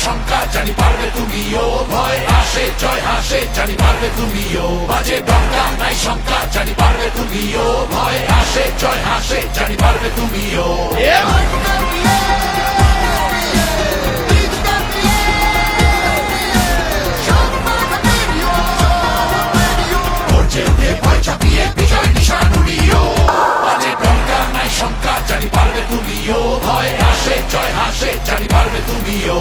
শঙ্কা জানি পারবে তুমিও, ভয় আসে জয় হাসে জানি পারবে তুমিও, বাজে ডঙ্কা নাই শঙ্কা জানি পারবে তুমিও, ভয় আসে জয় হাসে জানি পারবে তুমিও। ভয় চাপিয়ে বিজয় নিশান উড়িও, বাজে ডঙ্কা নাই শঙ্কা জানি পারবে তুমিও, ভয় আসে জয় হাসে জানি পারবে তুমিও।